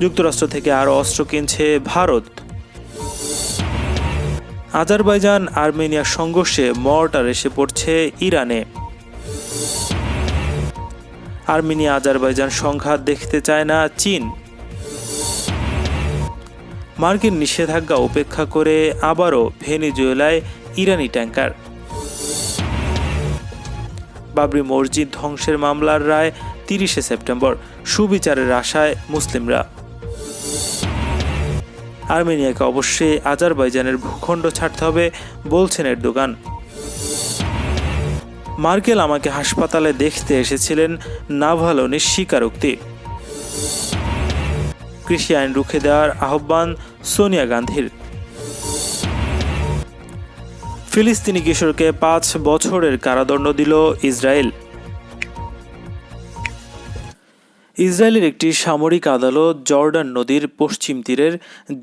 যুক্তরাষ্ট্র থেকে আরও অস্ত্র কিনছে ভারত। আজারবাইজান আর্মেনিয়ার সংঘর্ষে মর্টার এসে পড়ছে ইরানে। আর্মেনিয়া আজারবাইজান সংঘাত দেখতে চায় না চীন। মার্কিন নিষেধাজ্ঞা উপেক্ষা করে আবারও ভেনেজুয়েলায় ইরানি ট্যাঙ্কার। বাবরি মসজিদ ধ্বংসের মামলার রায় 30শে সেপ্টেম্বর, সুবিচারের আশায় মুসলিমরা। আর্মেনিয়াকে অবশ্যই আজারবাইজানের ভূখণ্ড ছাড়তে হবে, বলছেন এরদোগান। মার্কেল আমাকে হাসপাতালে দেখতে এসেছিলেন, নাভালনির স্বীকারোক্তি। কৃষি আইন রুখে দেওয়ার আহ্বান সোনিয়া গান্ধীর। ফিলিস্তিনি কিশোরকে 5 বছরের কারাদণ্ড দিল ইসরায়েল। ইসরায়েলের একটি সামরিক আদালত জর্ডান নদীর পশ্চিম তীরের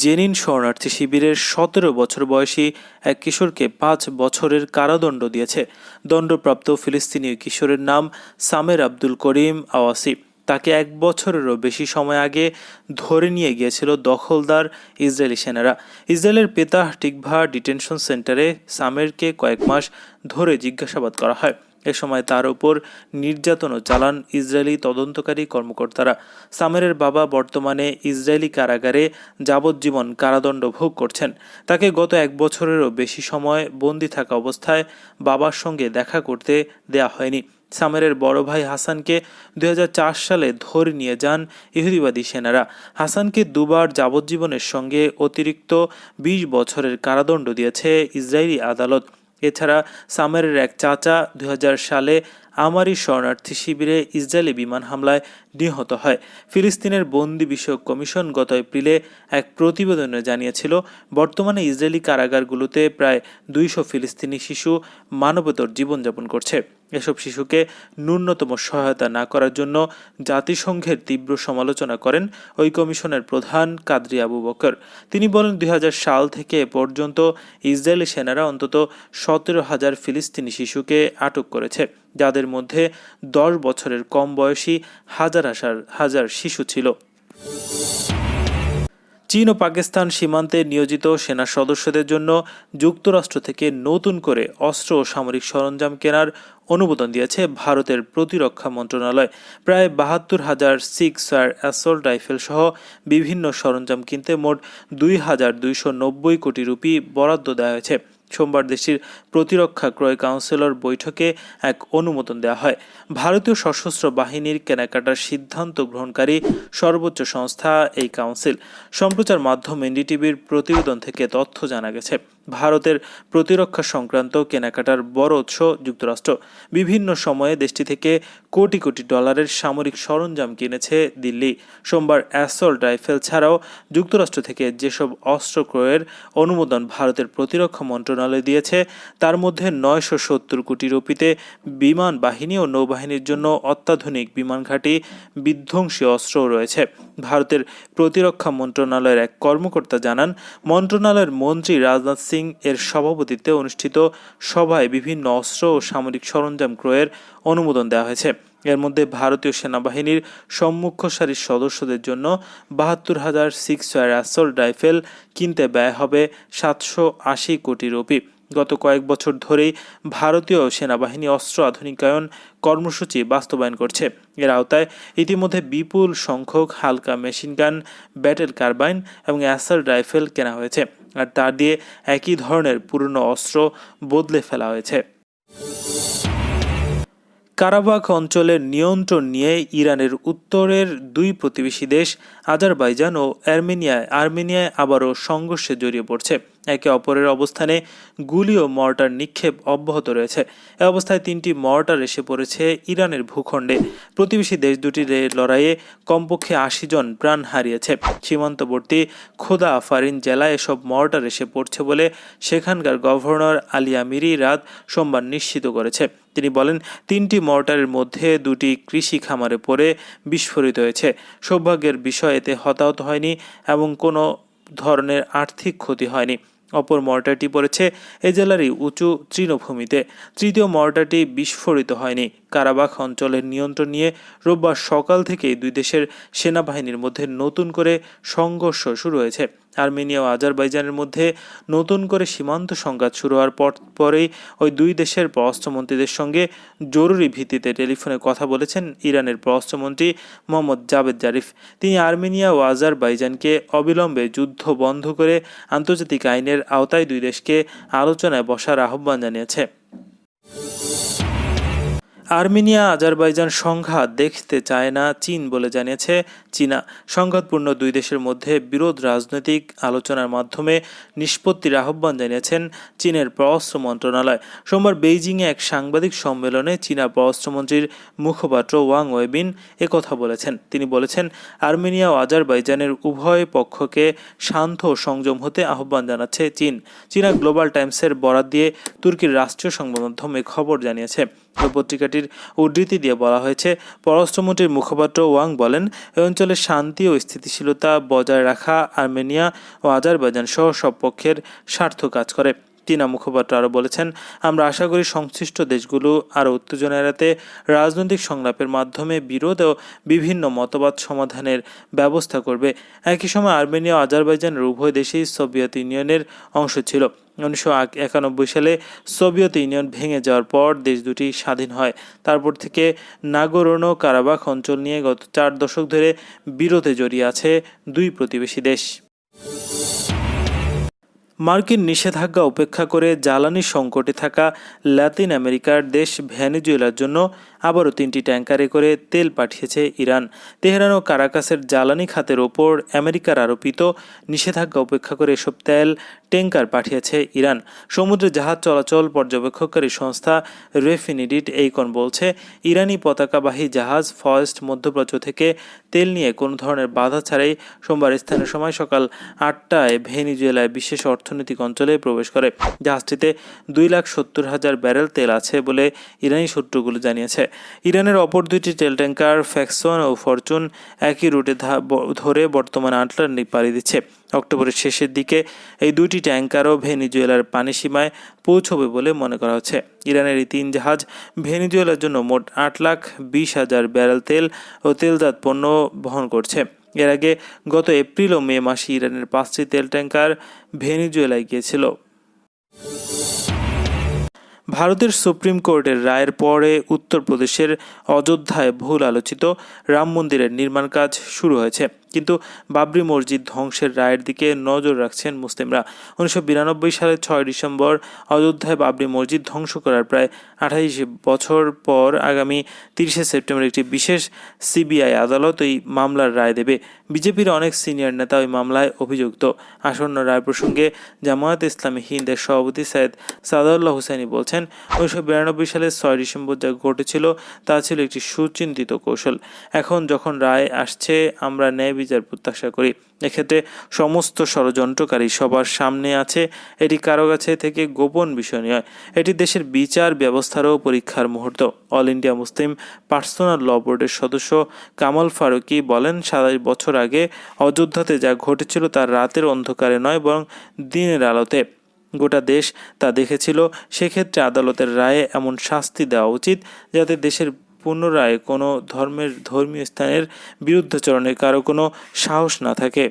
জেনিন শরণার্থী শিবিরের 17 বছর বয়সী এক কিশোরকে 5 বছরের কারাদণ্ড দিয়েছে। দণ্ডপ্রাপ্ত ফিলিস্তিনি কিশোরের নাম সামের আব্দুল করিম আওয়াসি। তাকে 1 বছরেরও বেশি সময় আগে ধরে নিয়ে গিয়েছিল দখলদার ইসরায়েলি সেনারা। ইসরায়েলের পেতাহ টিকভা ডিটেনশন সেন্টারে সামেরকে কয়েক মাস ধরে জিজ্ঞাসাবাদ করা হয়। এ সময় তার উপর নির্যাতনও চালান ইসরায়েলি তদন্তকারী কর্মকর্তারা। সামেরের বাবা বর্তমানে ইসরায়েলি কারাগারে যাবজ্জীবন কারাদণ্ড ভোগ করছেন। তাকে গত 1 বছরেরও বেশি সময় বন্দী থাকা অবস্থায় বাবার সঙ্গে দেখা করতে দেয়া হয়নি। সামেরের বড় ভাই হাসানকে 2004 সালে ধরে নিয়ে যান ইহুদিবাদী সেনারা। হাসানকে 2 বার যাবজ্জীবনের সঙ্গে অতিরিক্ত 20 বছরের কারাদণ্ড দিয়েছে ইসরায়েলি আদালত। এছাড়া সামেরের এক চাচা 2000 সালে আমারি শরণার্থী শিবিরে ইসরায়েলি বিমান হামলায় নিহত হয়। ফিলিস্তিনের বন্দি বিষয়ক কমিশন গত এপ্রিলে এক প্রতিবেদনে জানিয়েছিল, বর্তমানে ইসরায়েলি কারাগারগুলোতে প্রায় 200 ফিলিস্তিনি শিশু মানবেতর জীবনযাপন করছে। এসব শিশুকে ন্যূনতম সহায়তা না করার জন্য জাতিসংঘের তীব্র সমালোচনা করেন ওই কমিশনের প্রধান কাদরি আবু বকর। তিনি বলেন, 2000 সাল থেকে এ পর্যন্ত ইসরায়েলি সেনারা অন্তত 17,000 ফিলিস্তিনি শিশুকে আটক করেছে, যাদের মধ্যে 10 বছরের কম বয়সী হাজার হাজার শিশু ছিল। চীন ও পাকিস্তান সীমান্তে নিয়োজিত সেনা সদস্যদের জন্য যুক্তরাষ্ট্র থেকে নতুন করে অস্ত্র ও সামরিক সরঞ্জাম কেনার অনুমোদন দিয়েছে ভারতের প্রতিরক্ষা মন্ত্রণালয়। প্রায় 72,000 সিক্সার অ্যাসল্ট রাইফেল সহ বিভিন্ন সরঞ্জাম কিনতে মোট 2,290 কোটি রুপি বরাদ্দ দেওয়া হয়েছে। সোমবার দেশটির প্রতিরক্ষা ক্রয় কাউন্সিলর বৈঠকে এক অনুমোদন দেওয়া হয়। ভারতীয় সশস্ত্র বাহিনীর কেনাকাটার সিদ্ধান্ত গ্রহণকারী সর্বোচ্চ সংস্থা এই কাউন্সিল। সম্প্রচার মাধ্যম এনডিটিভির প্রতিবেদন থেকে তথ্য জানা গেছে, ভারতের প্রতিরক্ষা সংক্রান্ত কেনাকাটার বড় উৎস যুক্তরাষ্ট্র। বিভিন্ন সময়ে দেশটি থেকে কোটি কোটি ডলারের সামরিক সরঞ্জাম কিনেছে দিল্লি। সোমবার অ্যাসল্ট রাইফেল ছাড়াও যুক্তরাষ্ট্র থেকে যেসব অস্ত্র ক্রয়ের অনুমোদন ভারতের প্রতিরক্ষা মন্ত্রণালয় দিয়েছে, তার মধ্যে 970 কোটি রুপিতে বিমান বাহিনী ও নৌবাহিনীর জন্য অত্যাধুনিক বিমান ঘাঁটি, বিধ্বংসী অস্ত্রও রয়েছে। ভারতের প্রতিরক্ষা মন্ত্রণালয়ের এক কর্মকর্তা জানান, মন্ত্রণালয়ের মন্ত্রী রাজনাথ সিং এর সভাপতিত্বে অনুষ্ঠিত সভায় বিভিন্ন অস্ত্র ও সামরিক সরঞ্জাম ক্রয়ের অনুমোদন দেওয়া হয়েছে। এর মধ্যে ভারতীয় সেনাবাহিনীর সম্মুখ সারির সদস্যদের জন্য 72,000 সিক্সার অ্যাসল্ট রাইফেল কিনতে ব্যয় হবে 780 কোটি রুপি। গত কয়েক বছর ধরেই ভারতীয় সেনাবাহিনী অস্ত্র আধুনিকায়ন কর্মসূচি বাস্তবায়ন করছে। এর আওতায় ইতিমধ্যে বিপুল সংখ্যক হালকা মেশিনগান, ব্যাটেল কার্বাইন এবং অ্যাসল্ট রাইফেল কেনা হয়েছে, আর তা দিয়ে একই ধরনের পুরনো অস্ত্র বদলে ফেলা হয়েছে। কারাবাখ অঞ্চলের নিয়ন্ত্রণ নিয়ে ইরানের উত্তরের 2 প্রতিবেশী দেশ আজারবাইজান ও আর্মেনিয়ায় আবারও সংঘর্ষে জড়িয়ে পড়ছে। একে অপরের অবস্থানে গুলি ও মর্টার নিক্ষেপ অব্যাহত রয়েছে। এ অবস্থায় 3টি মর্টার এসে পড়েছে ইরানের ভূখণ্ডে। প্রতিবেশী দেশ দুটির লড়াইয়ে কমপক্ষে 80 জন প্রাণ হারিয়েছে। সীমান্তবর্তী খোদা আফারিন জেলায় এসব মর্টার এসে পড়ছে বলে সেখানকার গভর্নর আলী আমিরি রাত সোমবার নিশ্চিত করেছে। তিনি বলেন, 3টি মর্টারের মধ্যে 2টি কৃষি খামারে পড়ে বিস্ফোরিত হয়েছে। সৌভাগ্যের বিষয়, এতে হতাহত হয়নি এবং কোনো ধরনের আর্থিক ক্ষতি হয়নি। অপর মর্টারটি পড়েছে এ জেলারই উঁচু তৃণভূমিতে। তৃতীয় মর্টারটি বিস্ফোরিত হয়নি, কারাবাখ অঞ্চলের নিয়ন্ত্রণ নিয়ে রোববার সকাল থেকেই দুই দেশের সেনাবাহিনীর মধ্যে নতুন করে সংঘর্ষ শুরু হয়েছে। আর্মেনিয়া ও আজারবাইজানের মধ্যে নতুন করে সীমান্ত সংঘাত শুরু হওয়ার পরেই ওই দুই দেশের পররাষ্ট্রমন্ত্রীদের সঙ্গে জরুরি ভিত্তিতে টেলিফোনে কথা বলেছেন ইরানের পররাষ্ট্রমন্ত্রী মোহাম্মদ জাভেদ জারিফ। তিনি আর্মেনিয়া ও আজারবাইজানকে অবিলম্বে যুদ্ধ বন্ধ করে আন্তর্জাতিক আইনের আওতায় দুই দেশকে আলোচনায় বসার আহ্বান জানিয়েছে। আর্মেনিয়া আজারবাইজান সংঘাত দেখতে চায় না চীন বলে জানিয়েছে চীনা। সংঘাতপূর্ণ দুই দেশের মধ্যে বিরোধ রাজনৈতিক আলোচনার মাধ্যমে নিষ্পত্তির আহ্বান জানিয়েছেন চীনের পররাষ্ট্র মন্ত্রণালয়। সোমবার বেইজিংয়ে এক সাংবাদিক সম্মেলনে চীনা পররাষ্ট্রমন্ত্রীর মুখপাত্র ওয়াং ওয়েবিন একথা বলেছেন। তিনি বলেছেন, আর্মেনিয়া ও আজারবাইজানের উভয় পক্ষকে শান্ত ও সংযম হতে আহ্বান জানাচ্ছে চীন। চীনা গ্লোবাল টাইমসের বরাত দিয়ে তুর্কির রাষ্ট্রীয় সংবাদ মাধ্যম এ খবর জানিয়েছে। ওই পত্রিকাটির উদ্ধৃতি দিয়ে বলা হয়েছে, পররাষ্ট্রমন্ত্রীর মুখপাত্র ওয়াং বলেন, এই অঞ্চলে শান্তি ও স্থিতিশীলতা বজায় রাখা আর্মেনিয়া ও আজারবাইজান সহ সব পক্ষের স্বার্থ কাজ করে। চীনা মুখপাত্র আরও বলেছেন, আমরা আশা করি সংশ্লিষ্ট দেশগুলো আরও উত্তেজনা এড়াতে রাজনৈতিক সংলাপের মাধ্যমে বিরোধ ও বিভিন্ন মতবাদ সমাধানের ব্যবস্থা করবে। একই সময় আর্মেনিয়া ও আজারবাইজানের উভয় দেশই সোভিয়েত ইউনিয়নের অংশ ছিল। 1991 সালে সোভিয়েত ইউনিয়ন ভেঙে যাওয়ার পর দেশ দুটি স্বাধীন হয়। তারপর থেকে নাগোর্নো কারাবাখ অঞ্চল নিয়ে গত 4 দশক ধরে বিরোধে জড়িয়ে আছে দুই প্রতিবেশী দেশ। মার্কিন নিষেধাজ্ঞা উপেক্ষা করে জ্বালানি সংকটে থাকা লাতিন আমেরিকার দেশ ভেনেজুয়েলার জন্য আবারও 3টি ট্যাঙ্কারে করে তেল পাঠিয়েছে ইরান। তেহরান ও কারাকাসের জ্বালানি খাতের ওপর আমেরিকার আরোপিত নিষেধাজ্ঞা উপেক্ষা করে এসব তেল ট্যাঙ্কার পাঠিয়েছে ইরান। সমুদ্রে জাহাজ চলাচল পর্যবেক্ষককারী সংস্থা রেফিনিডিট এইকন বলছে, ইরানি পতাকাবাহী জাহাজ ফয়েস্ট মধ্যপ্রাচ্য থেকে তেল নিয়ে কোনো ধরনের বাধা ছাড়াই সোমবার স্থানীয় সময় সকাল 8টায় ভেনেজুয়েলায় বিশেষ অর্থনৈতিক অঞ্চলে প্রবেশ করে। জাহাজটিতে 2,70,000 ব্যারেল তেল আছে বলে ইরানি সূত্রগুলো জানিয়েছে। ইরানের অপর দুইটি তেল ট্যাঙ্কার ফ্যাকসন ও ফরচুন একই রুটে ধরে বর্তমানে আটলান্টিক পাড়ি দিচ্ছে। অক্টোবরের শেষের দিকে এই দুইটি ট্যাঙ্কারও ভেনেজুয়েলার পানিসীমায় পৌঁছবে বলে মনে করা হচ্ছে। ইরানের এই 3 জাহাজ ভেনেজুয়েলার জন্য মোট 8,20,000 ব্যারেল তেল ও তেলজাত পণ্য বহন করছে। এর আগে গত এপ্রিল ও মে মাসে ইরানের 5টি তেল ট্যাঙ্কার ভেনেজুয়েলায় গিয়েছিল। ভারতের সুপ্রিম কোর্টের রায়ের পরে উত্তরপ্রদেশের অযোধ্যায় বহুল আলোচিত রাম মন্দিরের নির্মাণ কাজ শুরু হয়েছে, কিন্তু বাবরি মসজিদ ধ্বংসের রায়ের দিকে নজর রাখছেন মুসলিমরা। 1992 সালের 6 ডিসেম্বর অযোধ্যায় বাবরি মসজিদ ধ্বংস করার প্রায় 28 বছর পর আগামী 30 সেপ্টেম্বর একটি বিশেষ সিবিআই আদালত এই মামলার রায় দেবে। বিজেপির অনেক সিনিয়র নেতা ওই মামলায় অভিযুক্ত। আসন্ন রায় প্রসঙ্গে জামায়াত ইসলামী হিন্দের সভাপতি সৈয়দ সাদাউল্লাহ হুসাইনি বলছেন, 1992 সালের 6 ডিসেম্বর যা ঘটেছিল তা ছিল একটি সুচিন্তিত কৌশল। এখন যখন রায় আসছে আমরা ন্যায় বিচার প্রত্যাশা করি। এক্ষেত্রে সমস্ত ষড়যন্ত্রকারী সবার সামনে আছে। এটি কারো কাছে থেকে গোপন বিষয় নয়, এটি দেশের বিচার ব্যবস্থারও পরীক্ষার মুহূর্ত। অল ইন্ডিয়া মুসলিম পার্সোনাল ল বোর্ডের সদস্য কামাল ফারুকি বলেন, 27 বছর আগে অযোধ্যাতে যা ঘটেছিল তা রাতের অন্ধকারে নয় বরং দিনের আলোতে গোটা দেশ তা দেখেছিল। সেক্ষেত্রে আদালতের রায়ে এমন শাস্তি দেওয়া উচিত যাতে দেশের পুনরায় কোনো ধর্মীয় স্থানের বিরুদ্ধাচরণের কারো কোনো সাহস না থাকে।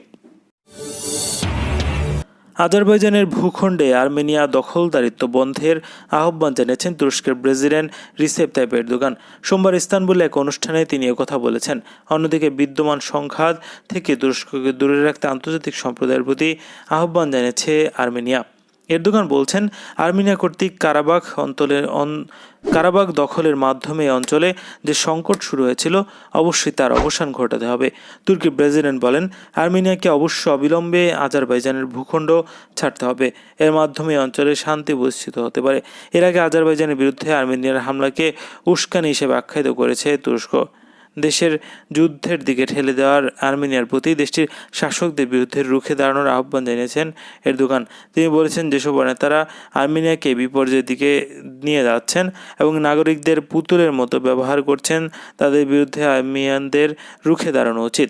আজারবাইজানের ভূখণ্ডে আর্মেনিয়া দখলদারিত্ব বন্ধের আহ্বান জানিয়েছেন তুরস্কের প্রেসিডেন্ট রিসেপ তাইপ এরদোগান। সোমবার ইস্তানবুলে এক অনুষ্ঠানে তিনি একথা বলেছেন। অন্যদিকে বিদ্যমান সংঘাত থেকে তুরস্ককে দূরে রাখতে আন্তর্জাতিক সম্প্রদায়ের প্রতি আহ্বান জানিয়েছে আর্মেনিয়া। এরদোগান বলছেন, আর্মেনিয়া কর্তৃক কারাবাখ দখলের মাধ্যমে অঞ্চলে যে সংকট শুরু হয়েছিল অবশ্যই তার অবসান ঘটাতে হবে। তুর্কির প্রেসিডেন্ট বলেন, আর্মেনিয়াকে অবশ্য অবিলম্বে আজারবাইজানের ভূখণ্ড ছাড়তে হবে। এর মাধ্যমে অঞ্চলে শান্তি প্রতিষ্ঠিত হতে পারে। এর আগে আজারবাইজানের বিরুদ্ধে আর্মেনিয়ার হামলাকে উস্কানি হিসেবে আখ্যায়িত করেছে তুরস্ক। দেশের যুদ্ধের দিকে ঠেলে দেওয়ার আর্মেনিয়ার প্রতি দেশটির শাসকদের বিরুদ্ধে রুখে দাঁড়ানোর আহ্বান জানিয়েছেন এরদোগান। তিনি বলেছেন, যেসব নেতারা আর্মেনিয়াকে বিপর্যয়ের দিকে নিয়ে যাচ্ছেন এবং নাগরিকদের পুতুলের মতো ব্যবহার করছেন তাদের বিরুদ্ধে আর্মেনিয়ানদের রুখে দাঁড়ানো উচিত।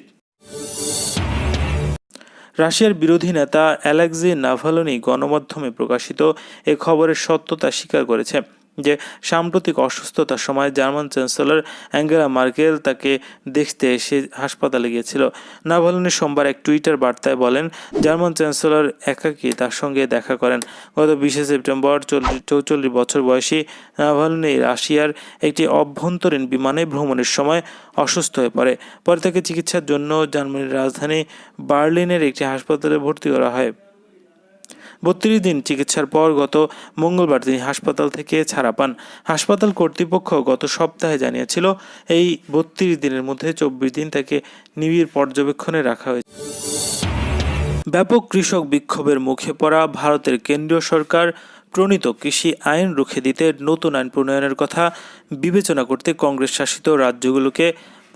রাশিয়ার বিরোধী নেতা অ্যালেক্সি নাভালনি গণমাধ্যমে প্রকাশিত এ খবরের সত্যতা স্বীকার করেছে। যে সাম্প্রতিক অসুস্থতার সময় জার্মান চ্যান্সেলর অ্যাঙ্গেলা মার্কেল তাকে দেখতে এসে হাসপাতালে গিয়েছিল। নাভালনি সোমবার এক টুইটার বার্তায় বলেন, জার্মান চ্যান্সেলর একাকী তার সঙ্গে দেখা করেন। গত 20 সেপ্টেম্বর 44 বছর বয়সী নাভালনি রাশিয়ার একটি অভ্যন্তরীণ বিমানে ভ্রমণের সময় অসুস্থ হয়ে পড়ে। পরে তাকে চিকিৎসার জন্য জার্মানির রাজধানী বার্লিনের একটি হাসপাতালে ভর্তি করা হয়। 32 দিন চিকিৎসার পর গত মঙ্গলবার তিনি হাসপাতাল থেকে ছাড়া পান। হাসপাতাল কর্তৃপক্ষ গত সপ্তাহে জানিয়েছিল, এই 32 দিনের মধ্যে 24 দিন তাকে নিবিড় পর্যবেক্ষণে রাখা হয়েছে। ব্যাপক কৃষক বিক্ষোভের মুখে পড়া ভারতের কেন্দ্রীয় সরকার প্রণীত কৃষি আইন রুখে দিতে নতুন আইন প্রণয়নের কথা বিবেচনা করতে কংগ্রেস শাসিত রাজ্যগুলোকে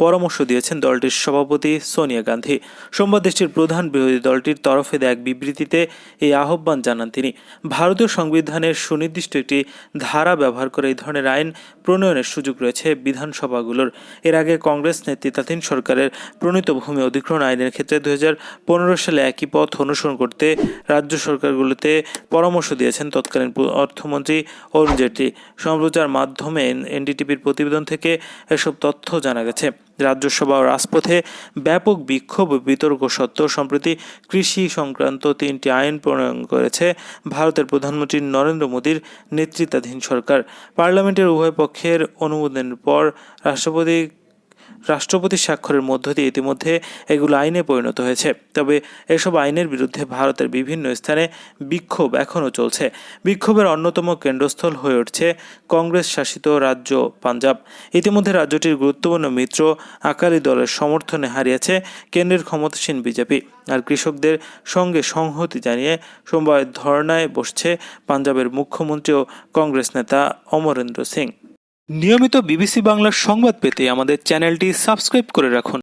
পরামর্শ দিয়েছেন দলটির সভাপতি সোনিয়া গান্ধী। সোমবার দেশটির প্রধান বিরোধী দলটির তরফে দেয়া এক বিবৃতিতে এই আহ্বান জানান তিনি। ভারতীয় সংবিধানের সুনির্দিষ্ট একটি ধারা ব্যবহার করে এই ধরনের আইন প্রণয়নের সুযোগ রয়েছে বিধানসভাগুলোর। এর আগে কংগ্রেস নেতৃত্বাধীন সরকারের প্রণীত ভূমি অধিগ্রহণ আইনের ক্ষেত্রে 2015 সালে একই পথ অনুসরণ করতে রাজ্য সরকারগুলোতে পরামর্শ দিয়েছেন তৎকালীন অর্থমন্ত্রী অরুণ জেটলি। সম্প্রচার মাধ্যমে এনডিটিভির প্রতিবেদন থেকে এসব তথ্য জানা গেছে। রাজ্যসভা ও রাজপথে ব্যাপক বিক্ষোভ ও বিতর্ক সত্ত্বেও সম্প্রতি কৃষি সংক্রান্ত 3টি আইন প্রণয়ন করেছে ভারতের প্রধানমন্ত্রী নরেন্দ্র মোদীর নেতৃত্বাধীন সরকার। পার্লামেন্টের উভয় পক্ষের অনুমোদনের পর রাষ্ট্রপতির স্বাক্ষরের মধ্য দিয়ে ইতিমধ্যে এগুলো আইনে পরিণত হয়েছে। তবে এসব আইনের বিরুদ্ধে ভারতের বিভিন্ন স্থানে বিক্ষোভ এখনও চলছে। বিক্ষোভের অন্যতম কেন্দ্রস্থল হয়ে উঠছে কংগ্রেস শাসিত রাজ্য পাঞ্জাব। ইতিমধ্যে রাজ্যটির গুরুত্বপূর্ণ মিত্র আকালি দলের সমর্থনে হারিয়েছে কেন্দ্রের ক্ষমতাসীন বিজেপি। আর কৃষকদের সঙ্গে সংহতি জানিয়ে সোমবার ধর্নায় বসছে পাঞ্জাবের মুখ্যমন্ত্রী ও কংগ্রেস নেতা অমরেন্দ্র সিং। নিয়মিত বিবিসি বাংলার সংবাদ পেতে আমাদের চ্যানেলটি সাবস্ক্রাইব করে রাখুন।